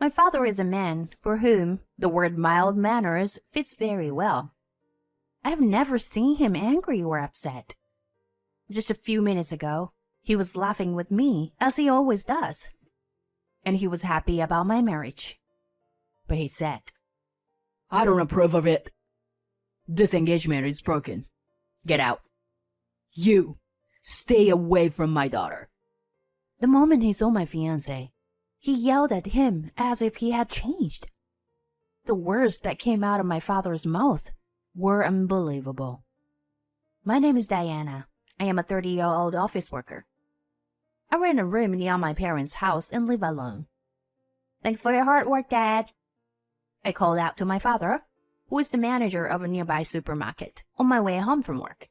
My father is a man for whom the word mild manners fits very well. I have never seen him angry or upset. Just a few minutes ago, he was laughing with me, as he always does. And he was happy about my marriage. But he said, I don't approve of it. This engagement is broken. Get out. You, stay away from my daughter. The moment he saw my fiancé, he yelled at him as if he had changed. The words that came out of my father's mouth were unbelievable. My name is Diana. I am a 30-year-old office worker. I rent a room near my parents' house and live alone. Thanks for your hard work, Dad. I called out to my father, who is the manager of a nearby supermarket, on my way home from work.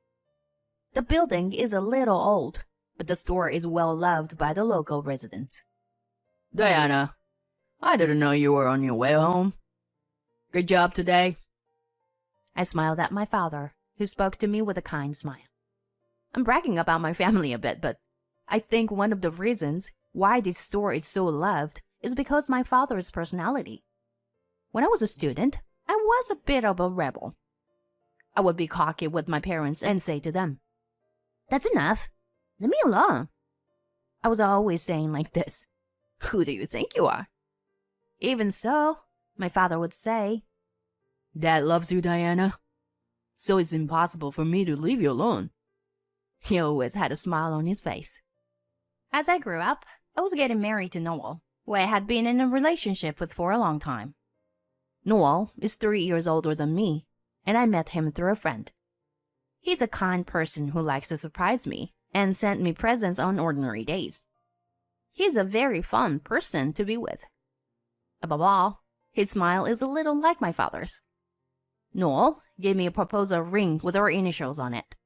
The building is a little old, but the store is well loved by the local residents. Diana, I didn't know you were on your way home. Good job today. I smiled at my father, who spoke to me with a kind smile. I'm bragging about my family a bit, but I think one of the reasons why this store is so loved is because my father's personality. When I was a student, I was a bit of a rebel. I would be cocky with my parents and say to them, "That's enough. Leave me alone." I was always saying like this, "Who do you think you are?" Even so, my father would say, Dad loves you, Diana. So it's impossible for me to leave you alone. He always had a smile on his face. As I grew up, I was getting married to Noel, who I had been in a relationship with for a long time. Noel is 3 years older than me, and I met him through a friend. He's a kind person who likes to surprise me and send me presents on ordinary days. He's a very fun person to be with. Above all, his smile is a little like my father's. Noel gave me a proposal ring with our initials on it.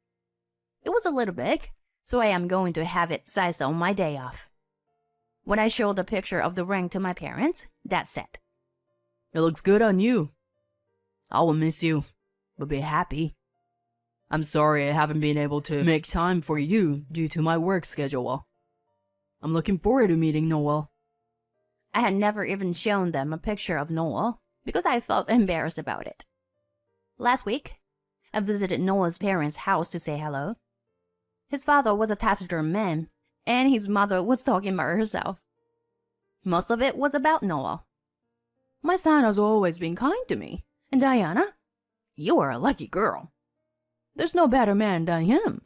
It was a little big, so I am going to have it sized on my day off. When I showed a picture of the ring to my parents, Dad said, It looks good on you. I will miss you, but be happy. I'm sorry I haven't been able to make time for you due to my work schedule. I'm looking forward to meeting Noel. I had never even shown them a picture of Noel because I felt embarrassed about it. Last week, I visited Noel's parents' house to say hello. His father was a taciturn man, and his mother was talking about herself. Most of it was about Noel. My son has always been kind to me, and Diana, you are a lucky girl. There's no better man than him.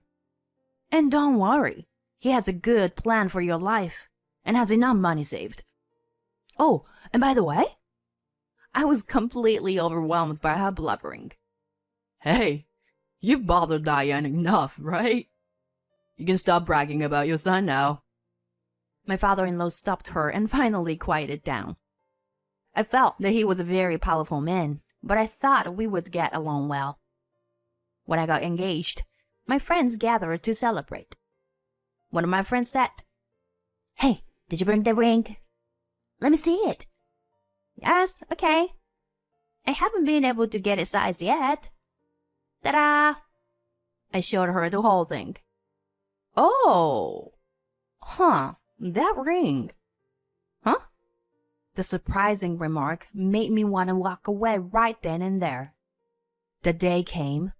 And don't worry, he has a good plan for your life, and has enough money saved. Oh, and by the way, I was completely overwhelmed by her blubbering. Hey, you've bothered Diane enough, right? You can stop bragging about your son now. My father-in-law stopped her and finally quieted down. I felt that he was a very powerful man, but I thought we would get along well. When I got engaged, my friends gathered to celebrate. One of my friends said, "Hey, did you bring the ring? Let me see it." "Yes, okay." I haven't been able to get it sized yet. Ta-da! I showed her the whole thing. Oh! Huh, that ring. Huh? The surprising remark made me want to walk away right then and there. The day came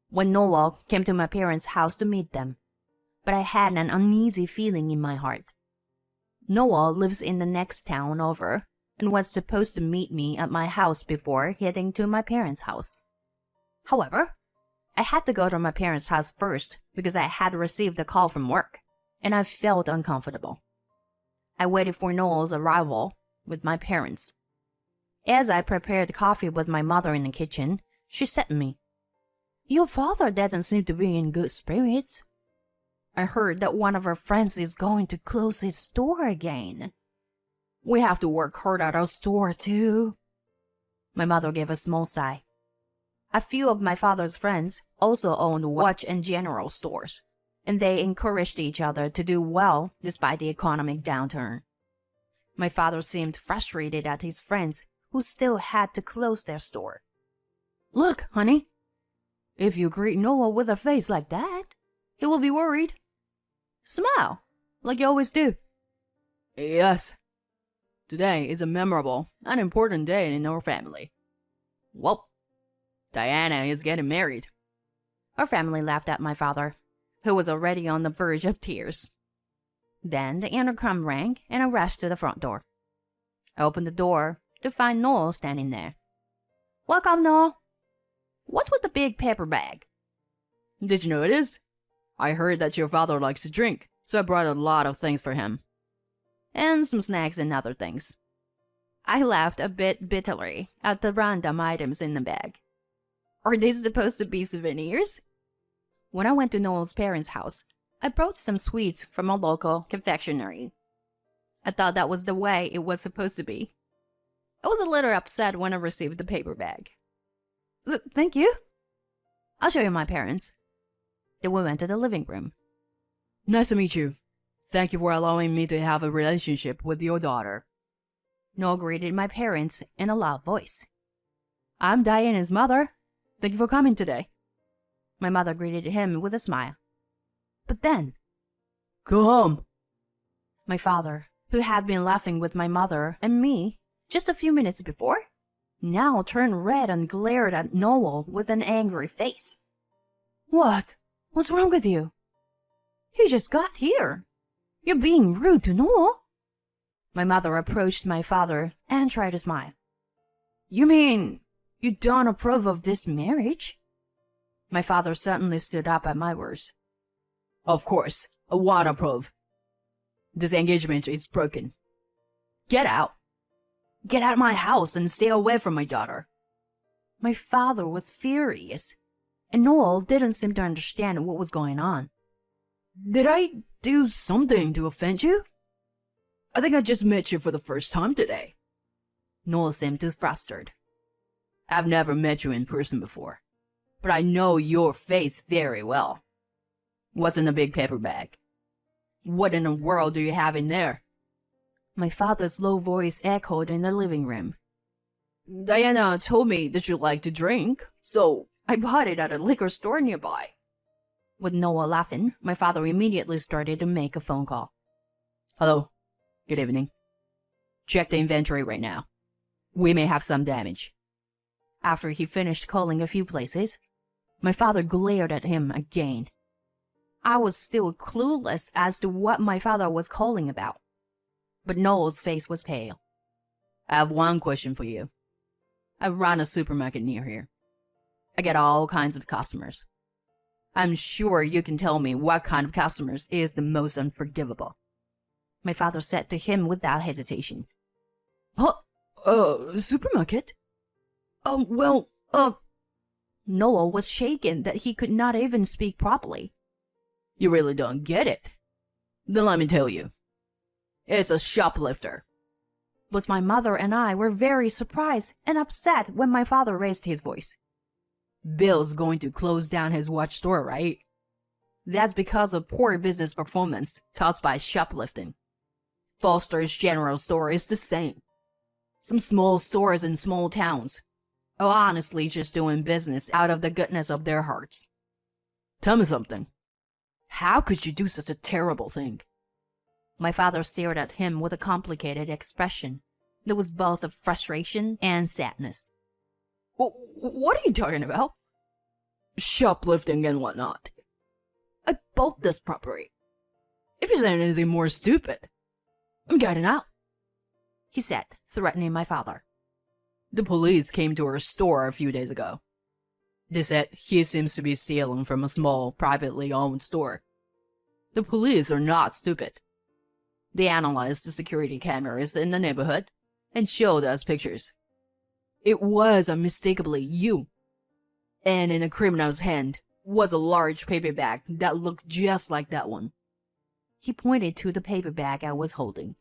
when Noel came to my parents' house to meet them, but I had an uneasy feeling in my heart. Noel lives in the next town over and was supposed to meet me at my house before heading to my parents' house. However, I had to go to my parents' house first because I had received a call from work, and I felt uncomfortable. I waited for Noel's arrival with my parents. As I prepared coffee with my mother in the kitchen, she said to me, "Your father doesn't seem to be in good spirits. I heard that one of our friends is going to close his store again. We have to work hard at our store too." My mother gave a small sigh. A few of my father's friends also owned watch and general stores, and they encouraged each other to do well despite the economic downturn. My father seemed frustrated at his friends who still had to close their store. "Look, honey, if you greet Noel with a face like that, he will be worried. Smile, like you always do." Yes. Today is a memorable and important day in our family. Well, Diana is getting married. Our family laughed at my father, who was already on the verge of tears. Then the intercom rang and I rushed to the front door. I opened the door to find Noel standing there. Welcome, Noel. What's with the big paper bag? Did you notice? I heard that your father likes to drink, so I brought a lot of things for him. And some snacks and other things. I laughed a bit bitterly at the random items in the bag. Are these supposed to be souvenirs? When I went to Noel's parents' house, I brought some sweets from a local confectionery. I thought that was the way it was supposed to be. I was a little upset when I received the paper bag. Thank you. I'll show you my parents. Then we went to the living room. Nice to meet you. Thank you for allowing me to have a relationship with your daughter. Noel greeted my parents in a loud voice. I'm Diana's mother. Thank you for coming today. My mother greeted him with a smile. But then, Go home. my father, who had been laughing with my mother and me just a few minutes before, now turned red and glared at Noel with an angry face. What? What's wrong with you? He just got here. You're being rude to Noel. My mother approached my father and tried to smile. You mean you don't approve of this marriage? My father suddenly stood up at my words. Of course, I want to approve. This engagement is broken. Get out. Get out of my house and stay away from my daughter. My father was furious, and Noel didn't seem to understand what was going on. Did I do something to offend you? I think I just met you for the first time today. Noel seemed too flustered. I've never met you in person before, but I know your face very well. What's in the big paper bag? What in the world do you have in there? My father's low voice echoed in the living room. Diana told me that you like to drink, so I bought it at a liquor store nearby. With Noel laughing, my father immediately started to make a phone call. Hello. Good evening. Check the inventory right now. We may have some damage. After he finished calling a few places, my father glared at him again. I was still clueless as to what my father was calling about, but Noel's face was pale. I have one question for you. I run a supermarket near here. I get all kinds of customers. I'm sure you can tell me what kind of customers is the most unforgivable. My father said to him without hesitation. Supermarket? Noel was shaken that he could not even speak properly. You really don't get it? Then let me tell you. It's a shoplifter. Both my mother and I were very surprised and upset when my father raised his voice. Bill's going to close down his watch store, right? That's because of poor business performance caused by shoplifting. Foster's General Store is the same. Some small stores in small towns are honestly just doing business out of the goodness of their hearts. Tell me something. How could you do such a terrible thing? My father stared at him with a complicated expression that was both of frustration and sadness. What are you talking about? Shoplifting and whatnot. I bought this property. If you say anything more stupid, I'm getting out, he said, threatening my father. The police came to our store a few days ago. They said he seems to be stealing from a small, privately owned store. The police are not stupid. They analyzed the security cameras in the neighborhood and showed us pictures. It was unmistakably you. And in a criminal's hand was a large paper bag that looked just like that one. He pointed to the paper bag I was holding.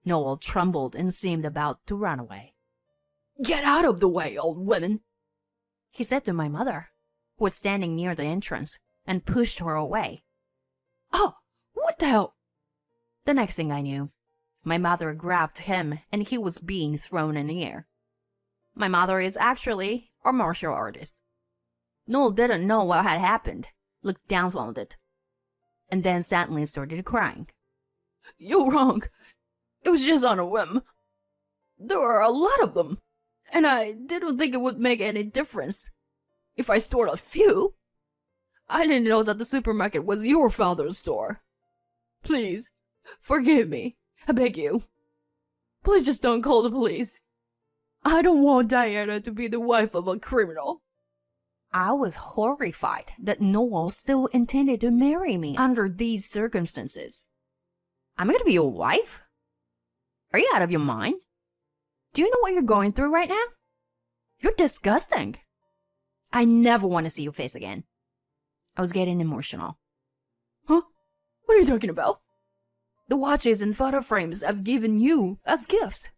Noel trembled and seemed about to run away. Get out of the way, old woman, he said to my mother, who was standing near the entrance, and pushed her away. Oh, what the hell? The next thing I knew, my mother grabbed him and he was being thrown in the air. My mother is actually a martial artist. Noel didn't know what had happened, looked dumbfounded, and then suddenly started crying. You're wrong. It was just on a whim. There are a lot of them, and I didn't think it would make any difference if I stored a few. I didn't know that the supermarket was your father's store. Please, forgive me. I beg you. Please just don't call the police. I don't want Diana to be the wife of a criminal. I was horrified that Noel still intended to marry me under these circumstances. I'm gonna be your wife? Are you out of your mind? Do you know what you're going through right now? You're disgusting. I never want to see your face again. I was getting emotional. Huh? What are you talking about? The watches and photo frames I've given you as gifts.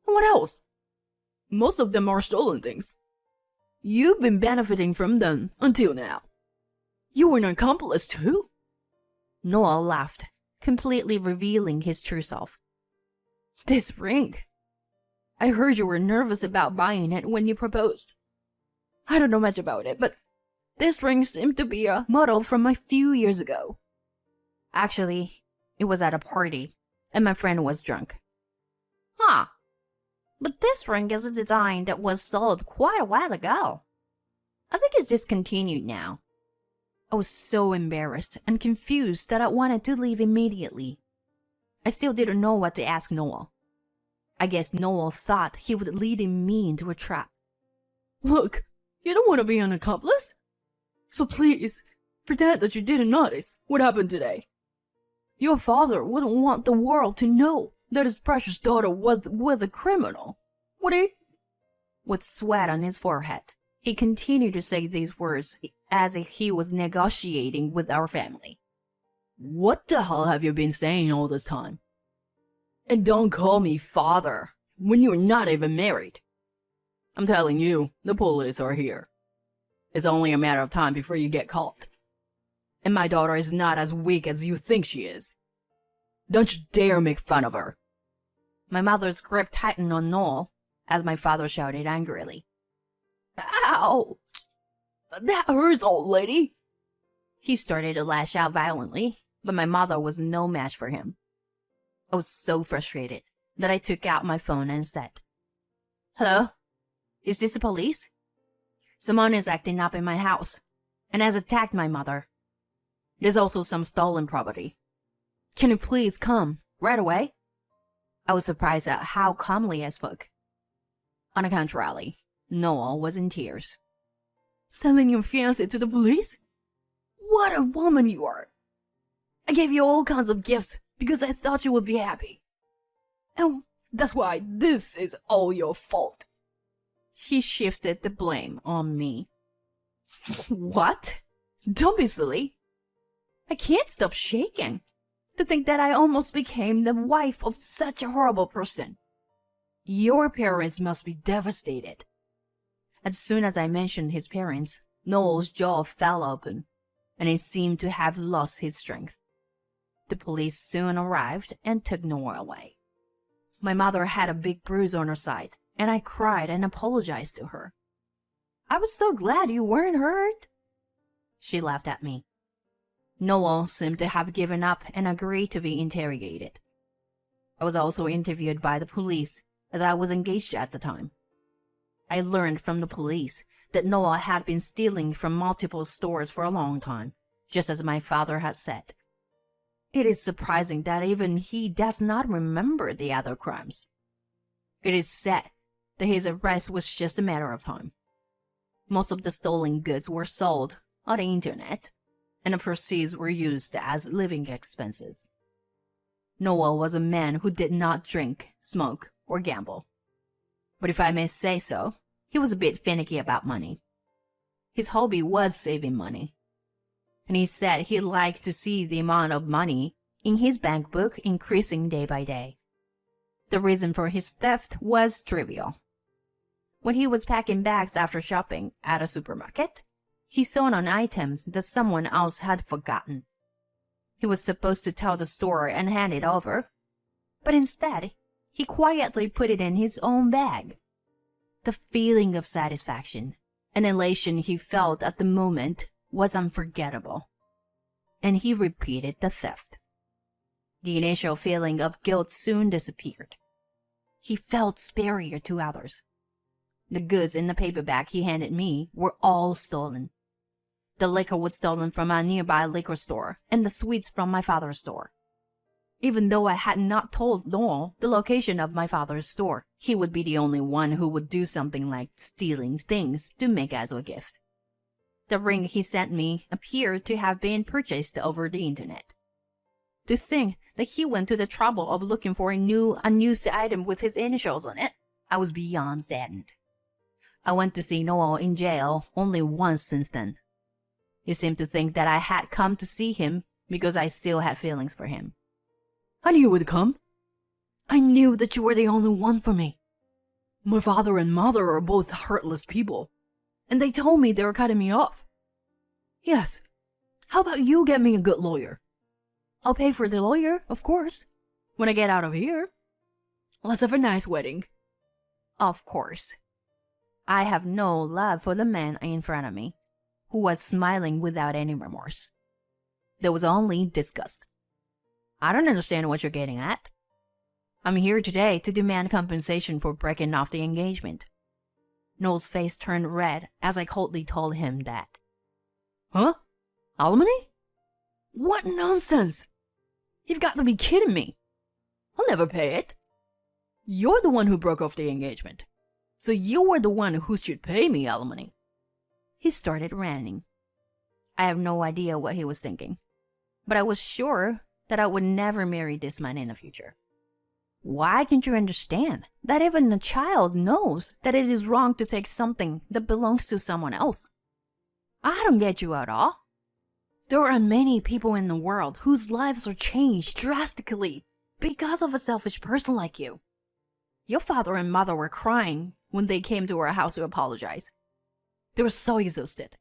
And what else? Most of them are stolen things. You've been benefiting from them until now. You were an accomplice too. Noel laughed, completely revealing his true self. This ring. I heard you were nervous about buying it when you proposed. I don't know much about it, but this ring seemed to be a model from a few years ago. Actually, it was at a party, and my friend was drunk. Huh. But this ring is a design that was sold quite a while ago. I think it's discontinued now. I was so embarrassed and confused that I wanted to leave immediately. I still didn't know what to ask Noel. I guess Noel thought he would lead me into a trap. Look, you don't want to be an accomplice? So please, pretend that you didn't notice what happened today. Your father wouldn't want the world to know that his precious daughter was with a criminal, would he? With sweat on his forehead, he continued to say these words as if he was negotiating with our family. What the hell have you been saying all this time? And don't call me father when you're not even married. I'm telling you, the police are here. It's only a matter of time before you get caught. And my daughter is not as weak as you think she is. Don't you dare make fun of her. My mother's grip tightened on Noel as my father shouted angrily. Ow! That hurts, old lady. He started to lash out violently, but my mother was no match for him. I was so frustrated that I took out my phone and said, "Hello? Is this the police? Someone is acting up in my house and has attacked my mother. There's also some stolen property. Can you please come right away?" I was surprised at how calmly I spoke. On the contrary, Noel was in tears. Selling your fiancé to the police? What a woman you are! I gave you all kinds of gifts because I thought you would be happy. And that's why this is all your fault. He shifted the blame on me. What? Don't be silly. I can't stop shaking to think that I almost became the wife of such a horrible person. Your parents must be devastated. As soon as I mentioned his parents, Noel's jaw fell open, and he seemed to have lost his strength. The police soon arrived and took Noel away. My mother had a big bruise on her side, and I cried and apologized to her. "I was so glad you weren't hurt." She laughed at me. Noel seemed to have given up and agreed to be interrogated. I was also interviewed by the police, as I was engaged at the time. I learned from the police that Noel had been stealing from multiple stores for a long time, just as my father had said. It is surprising that even he does not remember the other crimes. It is said that his arrest was just a matter of time. Most of the stolen goods were sold on the internet, and the proceeds were used as living expenses. Noel was a man who did not drink, smoke, or gamble. But if I may say so, he was a bit finicky about money. His hobby was saving money, and he said he liked to see the amount of money in his bank book increasing day by day. The reason for his theft was trivial. When he was packing bags after shopping at a supermarket, he saw an item that someone else had forgotten. He was supposed to tell the store and hand it over, but instead, he quietly put it in his own bag. The feeling of satisfaction and elation he felt at the moment was unforgettable, and he repeated the theft. The initial feeling of guilt soon disappeared. he felt superior to others. The goods in the paper bag he handed me were all stolen. The liquor was stolen from a nearby liquor store, and the sweets from my father's store. Even though I had not told Noel the location of my father's store, he would be the only one who would do something like stealing things to make as a gift. The ring he sent me appeared to have been purchased over the internet. To think that he went to the trouble of looking for a new, unused item with his initials on it, I was beyond saddened. I went to see Noel in jail only once since then. He seemed to think that I had come to see him because I still had feelings for him. I knew you would come. I knew that you were the only one for me. My father and mother are both heartless people, and they told me they were cutting me off. Yes. How about you get me a good lawyer? I'll pay for the lawyer, of course, when I get out of here. Let's have a nice wedding. Of course. I have no love for the man in front of me, who was smiling without any remorse. There was only disgust. I don't understand what you're getting at. I'm here today to demand compensation for breaking off the engagement. Noel's face turned red as I coldly told him that. Huh? Alimony? What nonsense! You've got to be kidding me. I'll never pay it. You're the one who broke off the engagement, so you were the one who should pay me alimony. He started ranting. I have no idea what he was thinking, but I was sure that I would never marry this man in the future. Why can't you understand that even a child knows that it is wrong to take something that belongs to someone else? I don't get you at all. There are many people in the world whose lives are changed drastically because of a selfish person like you. Your father and mother were crying when they came to our house to apologize. They were so exhausted.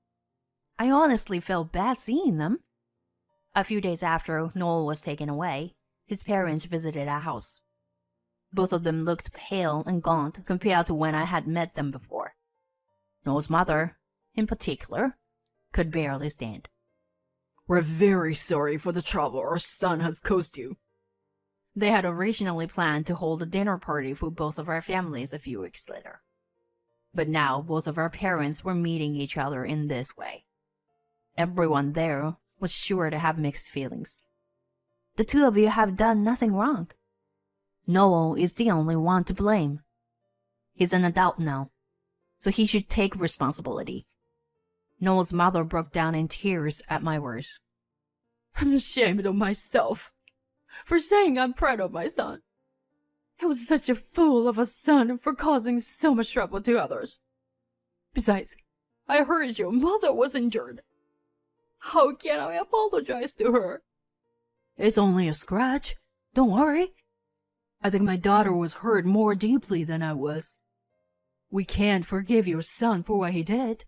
I honestly felt bad seeing them. A few days after Noel was taken away, his parents visited our house. Both of them looked pale and gaunt compared to when I had met them before. Noel's mother, in particular, could barely stand. We're very sorry for the trouble our son has caused you. They had originally planned to hold a dinner party for both of our families a few weeks later. But now both of our parents were meeting each other in this way. Everyone there was sure to have mixed feelings. The two of you have done nothing wrong. Noel is the only one to blame. He's an adult now, so he should take responsibility. Noel's mother broke down in tears at my words. I'm ashamed of myself for saying I'm proud of my son. I was such a fool of a son for causing so much trouble to others. Besides, I heard your mother was injured. How can I apologize to her? It's only a scratch. Don't worry. I think my daughter was hurt more deeply than I was. We can't forgive your son for what he did.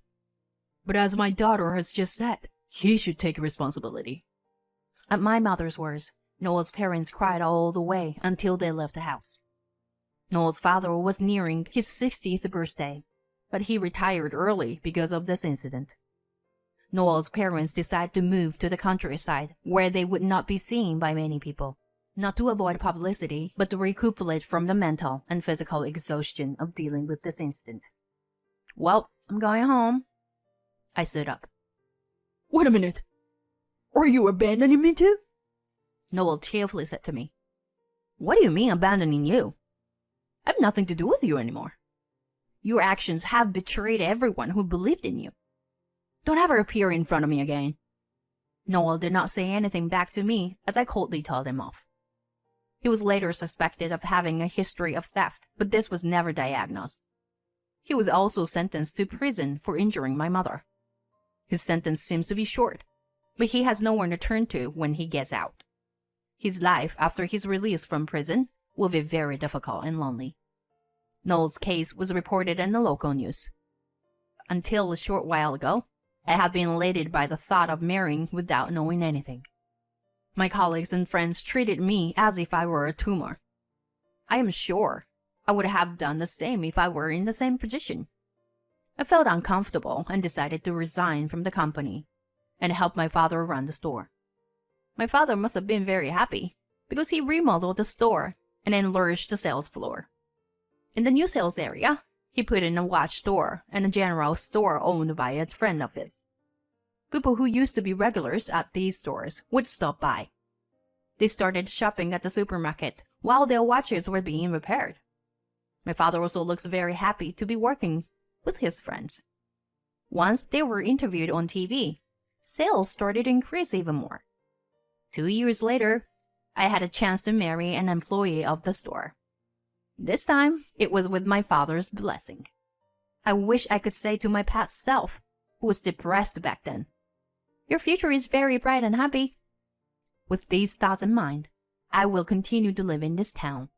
But as my daughter has just said, he should take responsibility. At my mother's words, Noel's parents cried all the way until they left the house. Noel's father was nearing his 60th birthday, but he retired early because of this incident. Noel's parents decided to move to the countryside where they would not be seen by many people, not to avoid publicity, but to recuperate from the mental and physical exhaustion of dealing with this incident. Well, I'm going home. I stood up. Wait a minute. Are you abandoning me too? Noel cheerfully said to me. What do you mean abandoning you? I have nothing to do with you anymore. Your actions have betrayed everyone who believed in you. Don't ever appear in front of me again. Noel did not say anything back to me as I coldly told him off. He was later suspected of having a history of theft, but this was never diagnosed. He was also sentenced to prison for injuring my mother. His sentence seems to be short, but he has no one to turn to when he gets out. His life after his release from prison will be very difficult and lonely. Noel's case was reported in the local news. Until a short while ago, I had been elated by the thought of marrying without knowing anything. My colleagues and friends treated me as if I were a tumor. I am sure I would have done the same if I were in the same position. I felt uncomfortable and decided to resign from the company and help my father run the store. My father must have been very happy because he remodeled the store and enlarged the sales floor. In the new sales area, he put in a watch store and a general store owned by a friend of his. People who used to be regulars at these stores would stop by. They started shopping at the supermarket while their watches were being repaired. My father also looks very happy to be working with his friends. Once they were interviewed on TV, sales started to increase even more. 2 years later, I had a chance to marry an employee of the store. This time, it was with my father's blessing. I wish I could say to my past self, who was depressed back then, "Your future is very bright and happy." With these thoughts in mind, I will continue to live in this town.